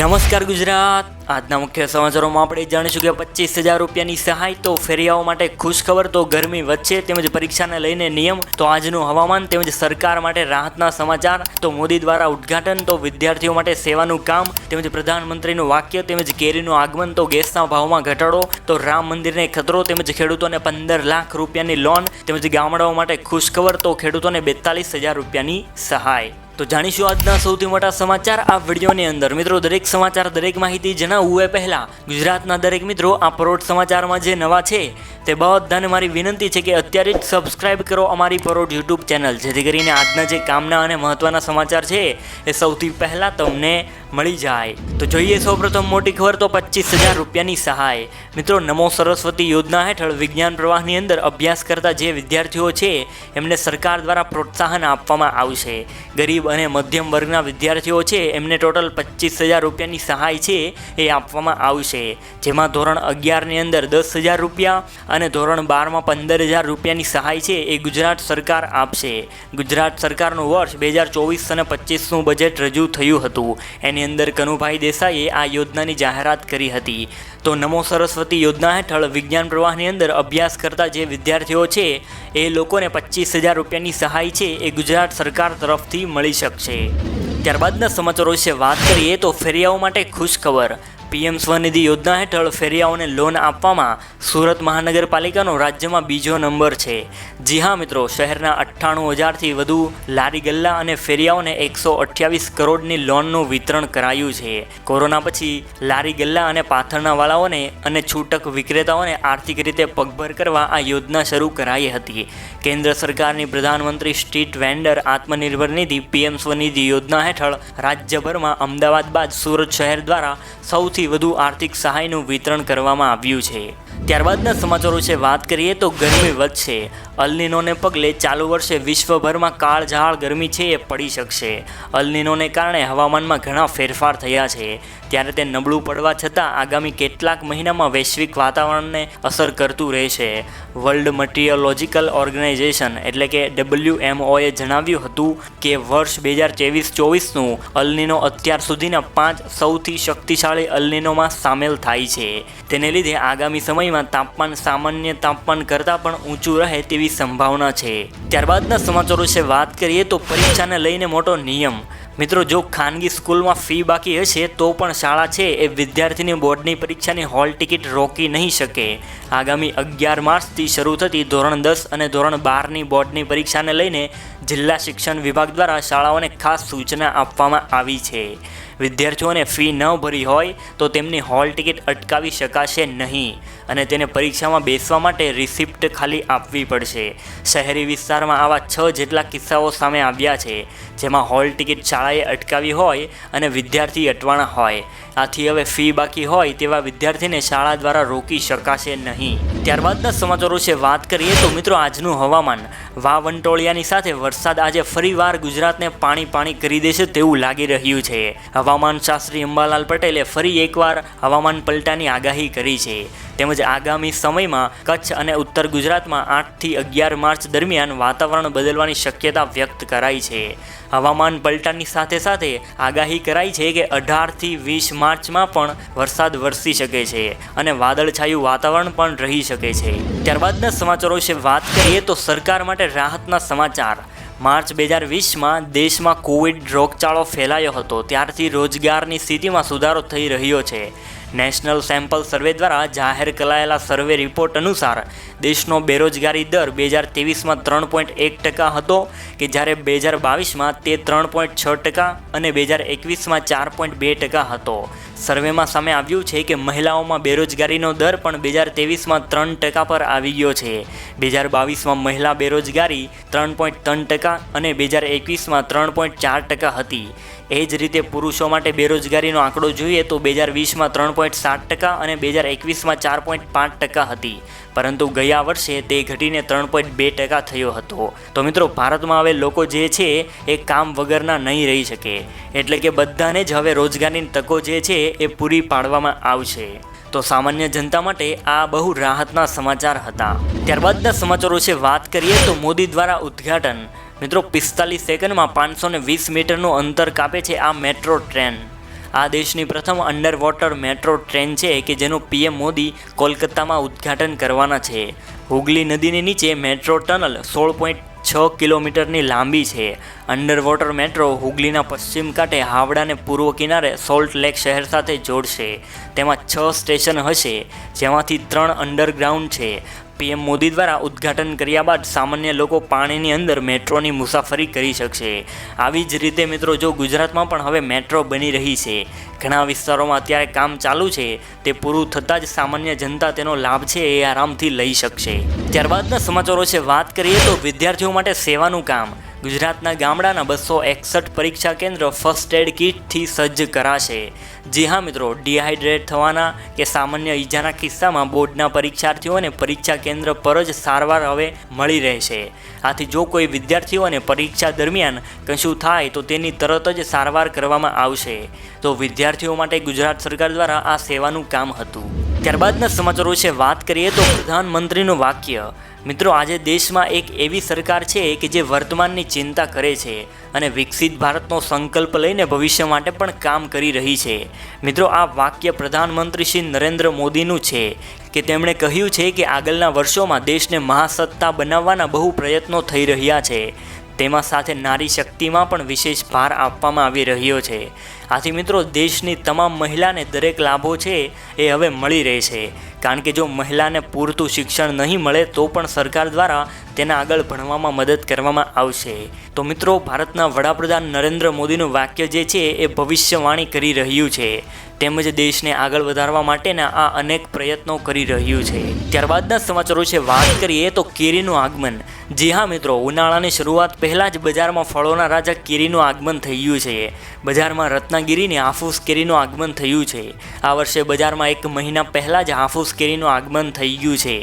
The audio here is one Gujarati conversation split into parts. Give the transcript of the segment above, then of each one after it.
નમસ્કાર ગુજરાત। આજના મુખ્ય સમાચારોમાં આપણે જાણીશું કે 25,000 રૂપિયાની સહાય તો ફેરિયાઓ માટે ખુશખબર તો ગરમી વચ્ચે તેમજ પરીક્ષાને લઈને નિયમ તો આજનું હવામાન તેમજ સરકાર માટે રાહતના સમાચાર તો મોદી દ્વારા ઉદ્ઘાટન તો વિદ્યાર્થીઓ માટે સેવાનું કામ તેમજ પ્રધાનમંત્રીનું વાક્ય તેમજ કેરીનું આગમન તો ગેસના ભાવમાં ઘટાડો તો રામ મંદિરને ખતરો તેમજ ખેડૂતોને 15 લાખ રૂપિયાની લોન તેમજ ગામડાઓ માટે ખુશખબર તો ખેડૂતોને 42,000 રૂપિયાની સહાય। તો જાણીશું આજના સૌથી મોટા સમાચાર આ વિડીયોની અંદર। મિત્રો દરેક સમાચાર દરેક માહિતી જણાવવું એ પહેલાં ગુજરાતના દરેક મિત્રો આ પરોઢ સમાચારમાં જે નવા છે તે બધાને મારી વિનંતી છે કે અત્યારે જ સબસ્ક્રાઇબ કરો અમારી પરોઢ યુટ્યુબ ચેનલ, જેથી કરીને આજના જે કામના અને મહત્ત્વના સમાચાર છે એ સૌથી પહેલાં તમને મળી જાય। તો જોઈએ સૌપ્રથમ મોટી ખબર તો 25,000 રૂપિયાની સહાય। મિત્રો નમો સરસ્વતી યોજના હેઠળ વિજ્ઞાન પ્રવાહની અંદર અભ્યાસ કરતા જે વિદ્યાર્થીઓ છે એમને સરકાર દ્વારા પ્રોત્સાહન આપવામાં આવશે। ગરીબ અને મધ્યમ વર્ગના વિદ્યાર્થીઓ છે એમને ટોટલ 25,000 રૂપિયાની સહાય છે એ આપવામાં આવશે, જેમાં ધોરણ 11ની અંદર 10,000 રૂપિયા અને ધોરણ 12માં 15,000 રૂપિયાની સહાય છે એ ગુજરાત સરકાર આપશે। ગુજરાત સરકારનું વર્ષ 2024 અને 25નું બજેટ રજૂ થયું હતું, એની અંદર કનુભાઈ દેસાઈએ આ યોજનાની જાહેરાત કરી હતી। તો નમો સરસ્વતી યોજના હેઠળ વિજ્ઞાન પ્રવાહની અંદર અભ્યાસ કરતા જે વિદ્યાર્થીઓ છે એ લોકોને 25,000 રૂપિયાની સહાય છે એ ગુજરાત સરકાર તરફથી મળી શકશે। ત્યારબાદના સમાચારો વિશે વાત કરીએ તો ફેરિયાઓ માટે ખુશખબર। પીએમ સ્વનિધિ યોજના હેઠળ ફેરિયાઓને લોન આપવામાં સુરત મહાનગરપાલિકાનો રાજ્યમાં બીજો નંબર છે। જી હા મિત્રો, શહેરના 98,000થી વધુ લારી ગલ્લા અને ફેરિયાઓને 128 કરોડની લોનનું વિતરણ કરાયું છે। કોરોના પછી લારી ગલ્લા અને પાથરના વાળાઓને અને છૂટક વિક્રેતાઓને આર્થિક રીતે પગભર કરવા આ યોજના શરૂ કરાઈ હતી। કેન્દ્ર સરકારની પ્રધાનમંત્રી સ્ટ્રીટ વેન્ડર આત્મનિર્ભર નિધિ પીએમ સ્વનિધિ યોજના હેઠળ રાજ્યભરમાં અમદાવાદ બાદ સુરત શહેર દ્વારા સૌથી વધુ આર્થિક સહાયનું વિતરણ કરવામાં આવ્યું છે। ત્યારબાદના સમાચારો વિશે વાત કરીએ તો ગરમી વધશે। અલનીનોને પગલે ચાલુ વર્ષે વિશ્વભરમાં કાળઝાળ ગરમી છે એ પડી શકશે। અલનીનોને કારણે હવામાનમાં ઘણા ફેરફાર થયા છે, ત્યારે તે નબળું પડવા છતાં આગામી કેટલાક મહિનામાં વૈશ્વિક વાતાવરણને અસર કરતું રહેશે। વર્લ્ડ મટીરિયોલોજિકલ ઓર્ગેનાઇઝેશન એટલે કે WMOએ જણાવ્યું હતું કે વર્ષ 2023-24નું અલનીનો અત્યાર સુધીના 5 સૌથી શક્તિશાળી અલનીનોમાં સામેલ થાય છે। તેને લીધે આગામી સમયમાં તાપમાન સામાન્ય તાપમાન કરતાં પણ ઊંચું રહે તેવી સંભાવના છે। ત્યારબાદના સમાચારો વિશે વાત કરીએ તો પરીક્ષાને લઈને મોટો નિયમ। મિત્રો જો ખાનગી સ્કૂલમાં ફી બાકી હશે તો પણ શાળા છે એ વિદ્યાર્થીની બોર્ડની પરીક્ષાની હોલ ટિકિટ રોકી નહીં શકે। આગામી 11 માર્ચથી શરૂ થતી ધોરણ 10 અને ધોરણ 12ની બોર્ડની પરીક્ષાને લઈને જિલ્લા શિક્ષણ વિભાગ દ્વારા શાળાઓને ખાસ સૂચના આપવામાં આવી છે। વિદ્યાર્થીઓને ફી ન ભરી હોય તો તેમની હોલ ટિકિટ અટકાવી શકાશે નહીં અને તેને પરીક્ષામાં બેસવા માટે રિસિપ્ટ ખાલી આપવી પડશે। શહેરી વિસ્તારમાં આવા 6 જેટલા કિસ્સાઓ સામે આવ્યા છે, જેમાં હોલ ટિકિટ શાળાએ અટકાવી હોય અને વિદ્યાર્થી અટવાણા હોય। આથી હવે ફી બાકી હોય તેવા વિદ્યાર્થીને શાળા દ્વારા રોકી શકાશે નહીં। ત્યારબાદના સમાચારો વિશે વાત કરીએ તો મિત્રો આજનું હવામાન। વાવંટોળિયાની સાથે વરસાદ આજે ફરીવાર ગુજરાતને પાણી કરી દેશે તેવું લાગી રહ્યું છે। હવામાન શાસ્ત્રી અંબાલાલ પટેલે ફરી એકવાર હવામાન પલટાની આગાહી કરી છે, તેમજ આગામી સમયમાં કચ્છ અને ઉત્તર ગુજરાતમાં 8થી 11 માર્ચ દરમિયાન વાતાવરણ બદલવાની શક્યતા વ્યક્ત કરાઈ છે। હવામાન પલટાની સાથે સાથે આગાહી કરાઈ છે કે 18થી 20 માર્ચમાં પણ વરસાદ વરસી શકે છે અને વાદળછાયું વાતાવરણ પણ રહી શકે છે। ત્યારબાદના સમાચારો વિશે વાત કરીએ તો સરકાર માટે રાહતના સમાચાર। માર્ચ 2020માં દેશમાં કોવિડ રોગચાળો ફેલાયો હતો, ત્યારથી રોજગારની સ્થિતિમાં સુધારો થઈ રહ્યો છે। નેશનલ સેમ્પલ સર્વે દ્વારા જાહેર કરાયેલા સર્વે રિપોર્ટ અનુસાર દેશનો બેરોજગારી દર 2023માં 3.1% હતો કે જ્યારે 2022માં તે 3.6% અને 2021માં 4.2% હતો। સર્વેમાં સામે આવ્યું છે કે મહિલાઓમાં બેરોજગારીનો દર પણ 2023માં 3% પર આવી ગયો છે। 2022માં મહિલા બેરોજગારી 3.3% અને 2021માં 3.4% હતી। એ જ રીતે પુરુષો માટે બેરોજગારીનો આંકડો જોઈએ તો 2020માં 3.7% અને 2021માં 4.5% હતી, પરંતુ ગયા વર્ષે તે ઘટીને 3.2% થયો હતો। તો મિત્રો ભારતમાં હવે લોકો જે છે એ કામ વગરના નહીં રહી શકે, એટલે કે બધાને જ હવે રોજગારીની તકો જે છે એ પૂરી પાડવામાં આવશે। તો સામાન્ય જનતા માટે આ બહુ રાહતના સમાચાર હતા। ત્યારબાદના સમાચારો વિશે વાત કરીએ તો મોદી દ્વારા ઉદ્ઘાટન। મિત્રો 45 સેકન્ડમાં 520 મીટરનું અંતર કાપે છે આ મેટ્રો ટ્રેન। આ દેશની પ્રથમ અંડર વોટર મેટ્રો ટ્રેન છે કે જેનું પીએમ મોદી કોલકાતામાં ઉદ્ઘાટન કરવાના છે. હુગલી નદીની નીચે મેટ્રો ટનલ 16.6 કિલોમીટરની લાંબી છે. અંડર વોટર મેટ્રો હુગલીના પશ્ચિમ કાંઠે હાવડાને પૂર્વ કિનારે સોલ્ટ લેક શહેર સાથે જોડશે. તેમાં 6 સ્ટેશન હશે, જેમાંથી 3 અંડરગ્રાઉન્ડ છે. પીએમ મોદી દ્વારા ઉદ્ઘાટન કર્યા બાદ સામાન્ય લોકો પાણીની અંદર મેટ્રોની મુસાફરી કરી શકશે. આવી જ રીતે મિત્રો જો ગુજરાતમાં પણ હવે મેટ્રો બની રહી છે. ઘણા વિસ્તારોમાં અત્યારે કામ ચાલુ છે. તે પૂરું થતાં જ સામાન્ય જનતા તેનો લાભ છે એ આરામથી લઈ શકશે. ત્યારબાદના સમાચારો છે. વાત કરીએ તો વિદ્યાર્થીઓ માટે સેવાનું કામ. ગુજરાતના ગામડાના 261 પરીક્ષા કેન્દ્ર ફર્સ્ટ એડ કિટથી સજ્જ કરાશે. જી હા મિત્રો, ડિહાઇડ્રેટ થવાના કે સામાન્ય ઈજાના કિસ્સામાં બોર્ડના પરીક્ષાર્થીઓને પરીક્ષા કેન્દ્ર પર જ સારવાર હવે મળી રહેશે. આથી જો કોઈ વિદ્યાર્થીઓને પરીક્ષા દરમિયાન કશું થાય તો તેની તરત જ સારવાર કરવામાં આવશે. તો વિદ્યાર્થીઓ માટે ગુજરાત સરકાર દ્વારા આ સેવાનું કામ હતું. ત્યારબાદના સમાચારો છે. વાત કરીએ તો પ્રધાનમંત્રીનું વાક્ય. મિત્રો આજે દેશમાં એક એવી સરકાર છે કે જે વર્તમાનની ચિંતા કરે છે અને વિકસિત ભારતનો સંકલ્પ લઈને ભવિષ્ય માટે પણ કામ કરી રહી છે. મિત્રો આ વાક્ય પ્રધાનમંત્રી શ્રી નરેન્દ્ર મોદીનું છે કે તેમણે કહ્યું છે કે આગળના વર્ષોમાં દેશને મહાસત્તા બનાવવાના બહુ પ્રયત્નો થઈ રહ્યા છે. તેમાં સાથે નારી શક્તિમાં પણ વિશેષ ભાર આપવામાં આવી રહ્યો છે. આથી મિત્રો દેશની તમામ મહિલાને દરેક લાભો છે એ હવે મળી રહેશે. કારણ કે જો મહિલાને પૂરતું શિક્ષણ નહીં મળે તો પણ સરકાર દ્વારા તેના આગળ ભણવામાં મદદ કરવામાં આવશે. તો મિત્રો ભારતના વડાપ્રધાન નરેન્દ્ર મોદીનું વાક્ય જે છે એ ભવિષ્યવાણી કરી રહ્યું છે, તેમજ દેશને આગળ વધારવા માટેના આ અનેક પ્રયત્નો કરી રહ્યું છે. ત્યારબાદના સમાચારો છે. વાત કરીએ તો કેરીનું આગમન. જી હા મિત્રો, ઉનાળાની શરૂઆત પહેલાં જ બજારમાં ફળોના રાજા કેરીનું આગમન થઈ ગયું છે. બજારમાં રત્નાગીરીની હાફૂસ કેરીનું આગમન થયું છે. આ વર્ષે બજારમાં 1 મહિના પહેલાં જ હાફૂસ કેરીનું આગમન થઈ ગયું છે.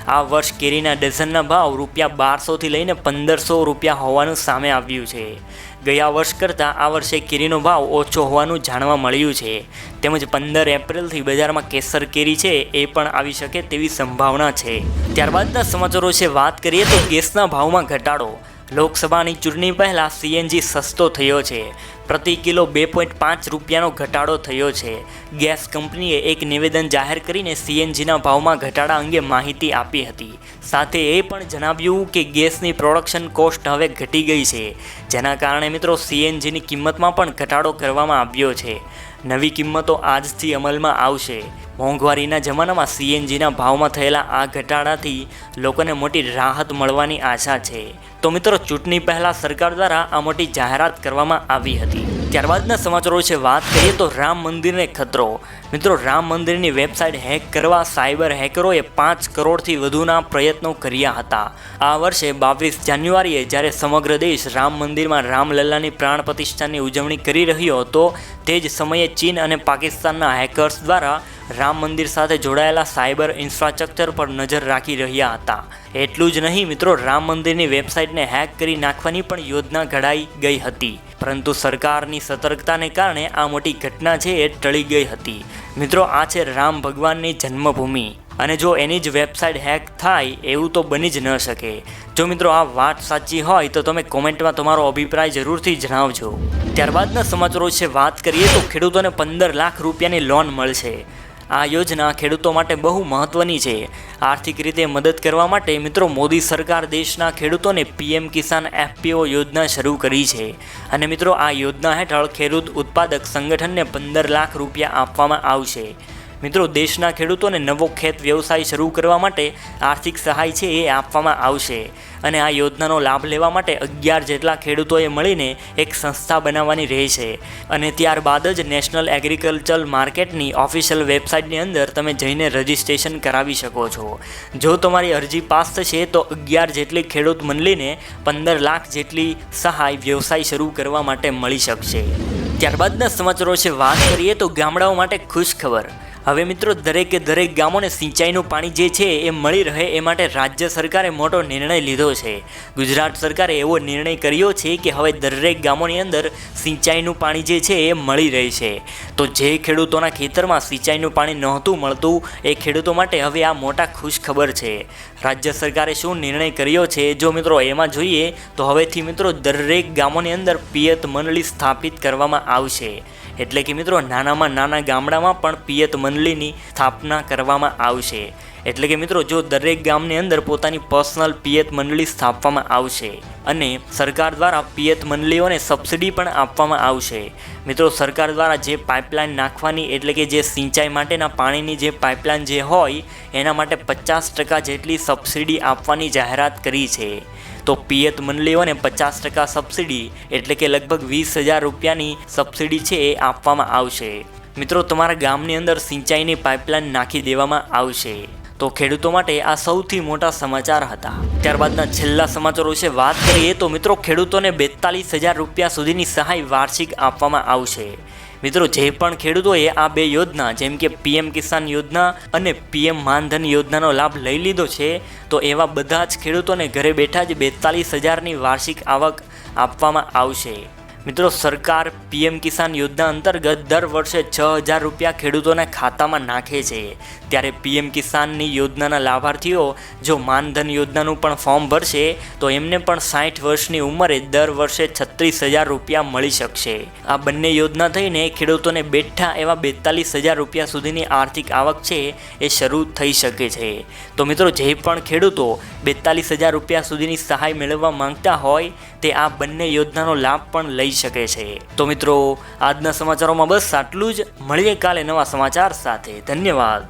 આ વર્ષ કેરીના ડઝનના ભાવ ₹1200થી લઈને ₹1500 હોવાનું સામે આવ્યું છે. ગયા વર્ષ કરતાં આ વર્ષે કેરીનો ભાવ ઓછો હોવાનું જાણવા મળ્યું છે. તેમજ 15 એપ્રિલથી બજારમાં કેસર કેરી છે એ પણ આવી શકે તેવી સંભાવના છે. ત્યારબાદના સમાચારો છે. વાત કરીએ તો ગેસના ભાવમાં ઘટાડો. લોકસભાની ચૂંટણી પહેલાં સીએનજી સસ્તો થયો છે. પ્રતિ કિલો ₹2.5નો ઘટાડો થયો છે. ગેસ કંપનીએ એક નિવેદન જાહેર કરીને સીએનજીના ભાવમાં ઘટાડા અંગે માહિતી આપી હતી. સાથે એ પણ જણાવ્યું કે ગેસની પ્રોડક્શન કોસ્ટ હવે ઘટી ગઈ છે, જેના કારણે મિત્રો સીએનજીની કિંમતમાં પણ ઘટાડો કરવામાં આવ્યો છે. નવી કિંમતો આજથી અમલમાં આવશે. મોંઘવારીના જમાનામાં સીએનજીના ભાવમાં થયેલા આ ઘટાડાથી લોકોને મોટી રાહત મળવાની આશા છે. તો મિત્રો ચૂંટણી પહેલાં સરકાર દ્વારા આ મોટી જાહેરાત કરવામાં આવી હતી. ત્યારબાદના સમાચારો છે. વાત કરીએ તો રામ મંદિરને ખતરો. મિત્રો રામ મંદિરની વેબસાઇટ હેક કરવા સાયબર હેકરોએ 5 કરોડથી વધુના પ્રયત્નો કર્યા હતા. આ વર્ષે 22 જાન્યુઆરીએ જ્યારે સમગ્ર દેશ રામ મંદિરમાં રામલલ્લાની પ્રાણ પ્રતિષ્ઠાની ઉજવણી કરી રહ્યો હતો, તે જ સમયે ચીન અને પાકિસ્તાનના હેકર્સ દ્વારા રામ મંદિર સાથે જોડાયેલા સાયબર ઇન્ફ્રાસ્ટ્રક્ચર પર નજર રાખી રહ્યા હતા. એટલું જ નહીં મિત્રો, રામ મંદિરની વેબસાઇટને હેક કરી નાખવાની પણ યોજના ઘડાઈ ગઈ હતી. પરંતુ સરકારની સતર્કતાને કારણે આ મોટી ઘટના છે એ ટળી ગઈ હતી. મિત્રો આ છે રામ ભગવાનની જન્મભૂમિ, અને જો એની જ વેબસાઇટ હેક થાય એવું તો બની જ ન શકે. જો મિત્રો આ વાત સાચી હોય તો તમે કોમેન્ટમાં તમારો અભિપ્રાય જરૂરથી જણાવજો. ત્યારબાદના સમાચારો છે. વાત કરીએ તો ખેડૂતોને 15 લાખ રૂપિયાની લોન મળશે. આ યોજના ખેડૂતો માટે બહુ મહત્વની છે. આર્થિક રીતે મદદ કરવા માટે મિત્રો મોદી સરકાર દેશના ખેડૂતોને પીએમ કિસાન એફપીઓ યોજના શરૂ કરી છે. અને મિત્રો આ યોજના હેઠળ ખેડૂત ઉત્પાદક સંગઠનને 15 લાખ રૂપિયા આપવામાં આવશે. મિત્રો દેશના ખેડૂતોને નવો ખેત વ્યવસાય શરૂ કરવા માટે આર્થિક સહાય છે એ આપવામાં આવશે. અને આ યોજનાનો લાભ લેવા માટે 11 જેટલા ખેડૂતોએ મળીને એક સંસ્થા બનાવવાની રહેશે. અને ત્યારબાદ જ નેશનલ એગ્રીકલ્ચર માર્કેટની ઓફિશિયલ વેબસાઇટની અંદર તમે જઈને રજિસ્ટ્રેશન કરાવી શકો છો. જો તમારી અરજી પાસ થશે તો 11 જેટલી ખેડૂત મંડળીને 15 લાખ જેટલી સહાય વ્યવસાય શરૂ કરવા માટે મળી શકશે. ત્યારબાદના સમાચારો છે. વાત કરીએ તો ગામડાઓ માટે ખુશ ખબર. હવે મિત્રો દરેક ગામોને સિંચાઈનું પાણી જે છે એ મળી રહે એ માટે રાજ્ય સરકારે મોટો નિર્ણય લીધો છે. ગુજરાત સરકારે એવો નિર્ણય કર્યો છે કે હવે દરેક ગામોની અંદર સિંચાઈનું પાણી જે છે એ મળી રહેશે. તો જે ખેડૂતોના ખેતરમાં સિંચાઈનું પાણી નહોતું મળતું એ ખેડૂતો માટે હવે આ મોટા ખુશ ખબર છે. રાજ્ય સરકારે શું નિર્ણય કર્યો છે જો મિત્રો એમાં જોઈએ તો હવેથી મિત્રો દરેક ગામોની અંદર પિયત મંડળી સ્થાપિત કરવામાં આવશે. એટલે કે મિત્રો નાનામાં નાના ગામડામાં પણ પિયત મંડળીની સ્થાપના કરવામાં આવશે. એટલે કે મિત્રો જો દરેક ગામની અંદર પોતાની પર્સનલ પિયત મંડળી સ્થાપવામાં આવશે અને સરકાર દ્વારા પિયત મંડળીઓને સબસિડી પણ આપવામાં આવશે. મિત્રો સરકાર દ્વારા જે પાઇપલાઇન નાખવાની એટલે કે જે સિંચાઈ માટેના પાણીની જે પાઇપલાઇન જે હોય એના માટે 50% જેટલી સબસિડી આપવાની જાહેરાત કરી છે. તો પિયત મંડળીઓને 50% સબસિડી એટલે કે લગભગ 20,000 રૂપિયાની સબસિડી છે એ આપવામાં આવશે. મિત્રો તમારા ગામની અંદર સિંચાઈની પાઇપલાઇન નાખી દેવામાં આવશે. તો ખેડૂતો માટે આ સૌથી મોટા સમાચાર હતા. ત્યારબાદના છેલ્લા સમાચારો વિશે વાત કરીએ તો મિત્રો ખેડૂતોને 42,000 રૂપિયા સુધીની સહાય વાર્ષિક આપવામાં આવશે. મિત્રો જે પણ ખેડૂતોએ આ બે યોજના જેમ કે પીએમ કિસાન યોજના અને પીએમ માનધન યોજનાનો લાભ લઈ લીધો છે તો એવા બધા જ ખેડૂતોને ઘરે બેઠા જ 42,000ની વાર્ષિક આવક આપવામાં આવશે. મિત્રો સરકાર પીએમ કિસાન યોજના અંતર્ગત દર વર્ષે 6,000 રૂપિયા ખેડૂતોના ખાતામાં નાખે છે. ત્યારે પીએમ કિસાનની યોજનાના લાભાર્થીઓ જો માનધન યોજનાનું પણ ફોર્મ ભરશે તો એમને પણ 60 વર્ષની ઉંમરે દર વર્ષે 36,000 રૂપિયા મળી શકશે. આ બંને યોજના થઈને ખેડૂતોને બેઠા એવા 42,000 રૂપિયા સુધીની આર્થિક આવક છે એ શરૂ થઈ શકે છે. તો મિત્રો જે પણ ખેડૂતો 42,000 રૂપિયા સુધીની સહાય મેળવવા માંગતા હોય તે આ બંને યોજનાનો લાભ પણ લઈ શકે છે. તો મિત્રો આજના સમાચારોમાં બસ આટલું જ. મળીએ કાલે નવા સમાચાર સાથે. ધન્યવાદ.